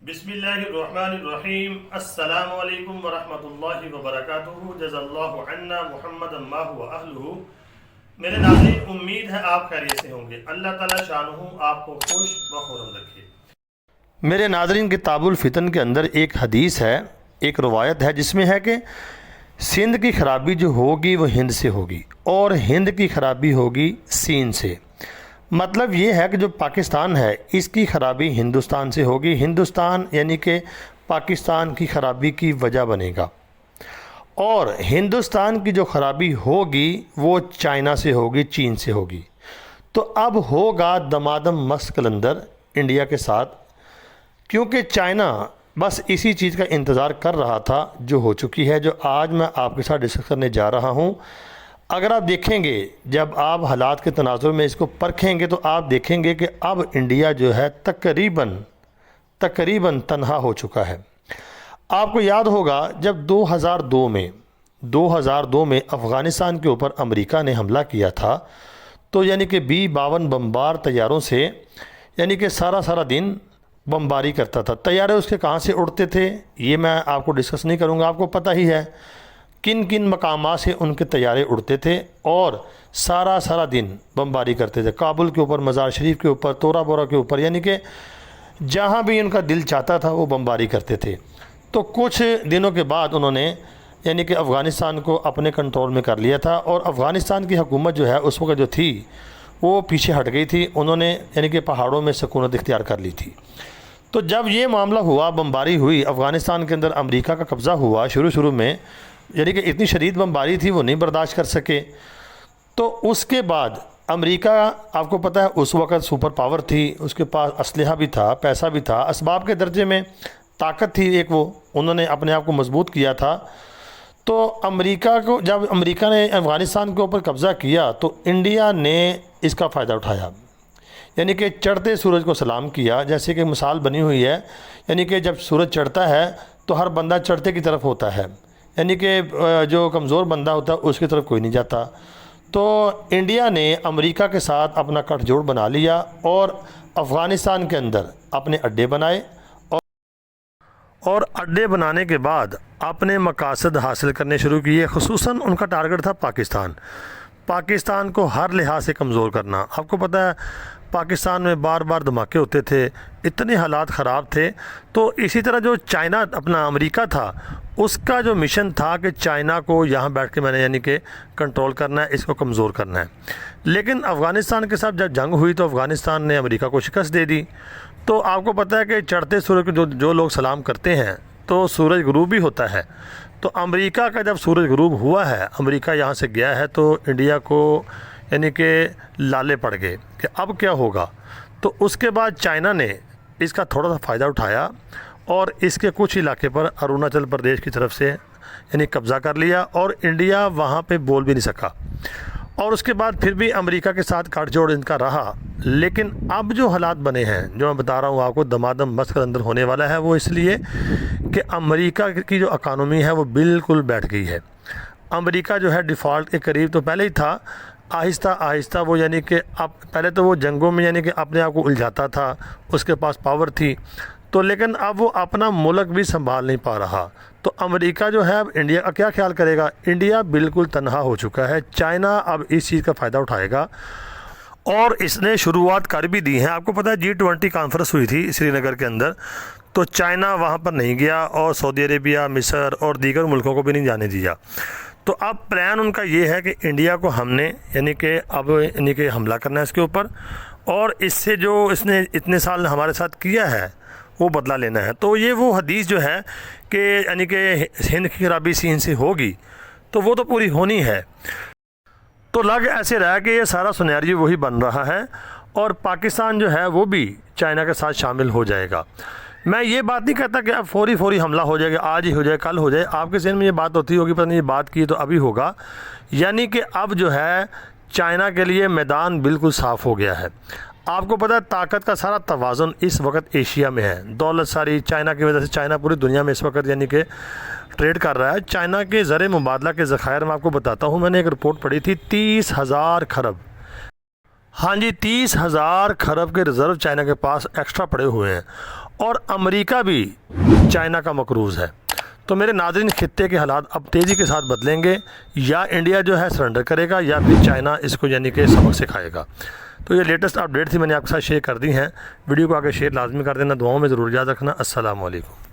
بسم اللہ الرحمن الرحیم السلام علیکم ورحمۃ اللہ وبرکاتہ جزا اللہ عنا محمد ما هو اہلہ۔ میرے ناظرین، امید ہے آپ خیریت سے ہوں گے۔ اللہ تعالیٰ شانہ آپ کو خوش و خرم رکھے۔ میرے ناظرین، کتاب الفتن کے اندر ایک حدیث ہے، ایک روایت ہے جس میں ہے کہ سندھ کی خرابی جو ہوگی وہ ہند سے ہوگی اور ہند کی خرابی ہوگی سین سے۔ مطلب یہ ہے کہ جو پاکستان ہے اس کی خرابی ہندوستان سے ہوگی، ہندوستان یعنی کہ پاکستان کی خرابی کی وجہ بنے گا، اور ہندوستان کی جو خرابی ہوگی وہ چائنا سے ہوگی، چین سے ہوگی۔ تو اب ہوگا دمادم مست قلندر انڈیا کے ساتھ، کیونکہ چائنا بس اسی چیز کا انتظار کر رہا تھا جو ہو چکی ہے، جو آج میں آپ کے ساتھ ڈسکس کرنے جا رہا ہوں۔ اگر آپ دیکھیں گے، جب آپ حالات کے تناظر میں اس کو پرکھیں گے تو آپ دیکھیں گے کہ اب انڈیا جو ہے تقریباً تنہا ہو چکا ہے۔ آپ کو یاد ہوگا جب 2002 میں افغانستان کے اوپر امریکہ نے حملہ کیا تھا، تو یعنی کہ B-52 بمبار طیاروں سے یعنی کہ سارا دن بمباری کرتا تھا۔ طیارے اس کے کہاں سے اڑتے تھے یہ میں آپ کو ڈسکس نہیں کروں گا، آپ کو پتہ ہی ہے کن مقامات سے ان کے طیارے اڑتے تھے اور سارا دن بمباری کرتے تھے، کابل کے اوپر، مزار شریف کے اوپر، تورا بورا کے اوپر، یعنی کہ جہاں بھی ان کا دل چاہتا تھا وہ بمباری کرتے تھے۔ تو کچھ دنوں کے بعد انہوں نے یعنی کہ افغانستان کو اپنے کنٹرول میں کر لیا تھا، اور افغانستان کی حکومت جو ہے اس وقت جو تھی وہ پیچھے ہٹ گئی تھی، انہوں نے یعنی کہ پہاڑوں میں سکونت اختیار کر لی تھی۔ تو جب یہ معاملہ ہوا، بمباری ہوئی، افغانستان کے اندر امریکہ کا قبضہ ہوا، شروع میں یعنی کہ اتنی شدید بمباری تھی وہ نہیں برداشت کر سکے۔ تو اس کے بعد امریکہ، آپ کو پتہ ہے اس وقت سپر پاور تھی، اس کے پاس اسلحہ بھی تھا، پیسہ بھی تھا، اسباب کے درجے میں طاقت تھی ایک، وہ انہوں نے اپنے آپ کو مضبوط کیا تھا۔ تو جب امریکہ نے افغانستان کے اوپر قبضہ کیا تو انڈیا نے اس کا فائدہ اٹھایا، یعنی کہ چڑھتے سورج کو سلام کیا۔ جیسے کہ مثال بنی ہوئی ہے، یعنی کہ جب سورج چڑھتا ہے تو ہر بندہ چڑھتے کی طرف ہوتا ہے، یعنی کہ جو کمزور بندہ ہوتا ہے اس کی طرف کوئی نہیں جاتا۔ تو انڈیا نے امریکہ کے ساتھ اپنا گٹھ جوڑ بنا لیا اور افغانستان کے اندر اپنے اڈے بنائے، اور اڈے بنانے کے بعد اپنے مقاصد حاصل کرنے شروع کیے۔ خصوصاً ان کا ٹارگٹ تھا پاکستان کو ہر لحاظ سے کمزور کرنا۔ آپ کو پتہ ہے پاکستان میں بار دھماکے ہوتے تھے، اتنے حالات خراب تھے۔ تو اسی طرح جو چائنا اپنا امریکہ تھا، اس کا جو مشن تھا کہ چائنا کو یہاں بیٹھ کے میں نے یعنی کہ کنٹرول کرنا ہے، اس کو کمزور کرنا ہے۔ لیکن افغانستان کے ساتھ جب جنگ ہوئی تو افغانستان نے امریکہ کو شکست دے دی۔ تو آپ کو پتہ ہے کہ چڑھتے سورج کو جو لوگ سلام کرتے ہیں تو سورج غروب بھی ہوتا ہے۔ تو امریکہ کا جب سورج غروب ہوا ہے، امریکہ یہاں سے گیا ہے، تو انڈیا کو یعنی کہ لالے پڑ گئے کہ اب کیا ہوگا۔ تو اس کے بعد چائنا نے اس کا تھوڑا سا فائدہ اٹھایا اور اس کے کچھ علاقے پر اروناچل پردیش کی طرف سے یعنی قبضہ کر لیا، اور انڈیا وہاں پہ بول بھی نہیں سکا۔ اور اس کے بعد پھر بھی امریکہ کے ساتھ گٹھ جوڑ ان کا رہا۔ لیکن اب جو حالات بنے ہیں، جو میں بتا رہا ہوں آپ کو، دمادم مست قلندر ہونے والا ہے، وہ اس لیے کہ امریکہ کی جو اکانومی ہے وہ بالکل بیٹھ گئی ہے۔ امریکہ جو ہے ڈیفالٹ کے قریب تو پہلے ہی تھا، آہستہ وہ یعنی کہ اب پہلے تو وہ جنگوں میں یعنی کہ اپنے آپ کو الجھاتا تھا، اس کے پاس پاور تھی، تو لیکن اب وہ اپنا ملک بھی سنبھال نہیں پا رہا۔ تو امریکہ جو ہے اب انڈیا کا کیا خیال کرے گا؟ انڈیا بالکل تنہا ہو چکا ہے۔ چائنا اب اس چیز کا فائدہ اٹھائے گا، اور اس نے شروعات کر بھی دی ہیں۔ آپ کو پتہ ہے G20 کانفرنس ہوئی تھی سری نگر کے اندر، تو چائنا وہاں پر نہیں گیا، اور سعودی عربیہ، مصر اور دیگر ملکوں کو بھی نہیں جانے دیا۔ تو اب پلان ان کا یہ ہے کہ انڈیا کو ہم نے یعنی کہ اب یعنی کہ حملہ کرنا ہے اس کے اوپر، اور اس سے جو اس نے اتنے سال ہمارے ساتھ کیا ہے وہ بدلہ لینا ہے۔ تو یہ وہ حدیث جو ہے کہ یعنی کہ ہند کی خرابی سین سے ہوگی، تو وہ تو پوری ہونی ہے۔ تو لگ ایسے رہا کہ یہ سارا سنیریو وہی بن رہا ہے، اور پاکستان جو ہے وہ بھی چائنا کے ساتھ شامل ہو جائے گا۔ میں یہ بات نہیں کہتا کہ اب فوری حملہ ہو جائے گا، آج ہی ہو جائے، کل ہو جائے۔ آپ کے ذہن میں یہ بات ہوتی ہوگی، پتہ نہیں یہ بات کی تو ابھی ہوگا، یعنی کہ اب جو ہے چائنا کے لیے میدان بالکل صاف ہو گیا ہے۔ آپ کو پتہ ہے طاقت کا سارا توازن اس وقت ایشیا میں ہے، دولت ساری چائنا کی وجہ سے، چائنا پوری دنیا میں اس وقت یعنی کہ ٹریڈ کر رہا ہے۔ چائنا کے زر مبادلہ کے ذخائر میں آپ کو بتاتا ہوں، میں نے ایک رپورٹ پڑھی تھی، 30,000 کھرب، ہاں جی 30,000 کھرب کے ریزرو چائنا کے پاس ایکسٹرا پڑے ہوئے ہیں، اور امریکہ بھی چائنا کا مقروض ہے۔ تو میرے ناظرین، خطے کے حالات اب تیزی کے ساتھ بدلیں گے، یا انڈیا جو ہے سرنڈر کرے گا یا پھر چائنا اس کو یعنی کہ سبق سکھائے گا۔ تو یہ لیٹسٹ اپڈیٹ تھی، میں نے آپ کے ساتھ شیئر کر دی ہیں۔ ویڈیو کو آگے شیئر لازمی کر دینا، دعاؤں میں ضرور یاد رکھنا۔ السلام علیکم۔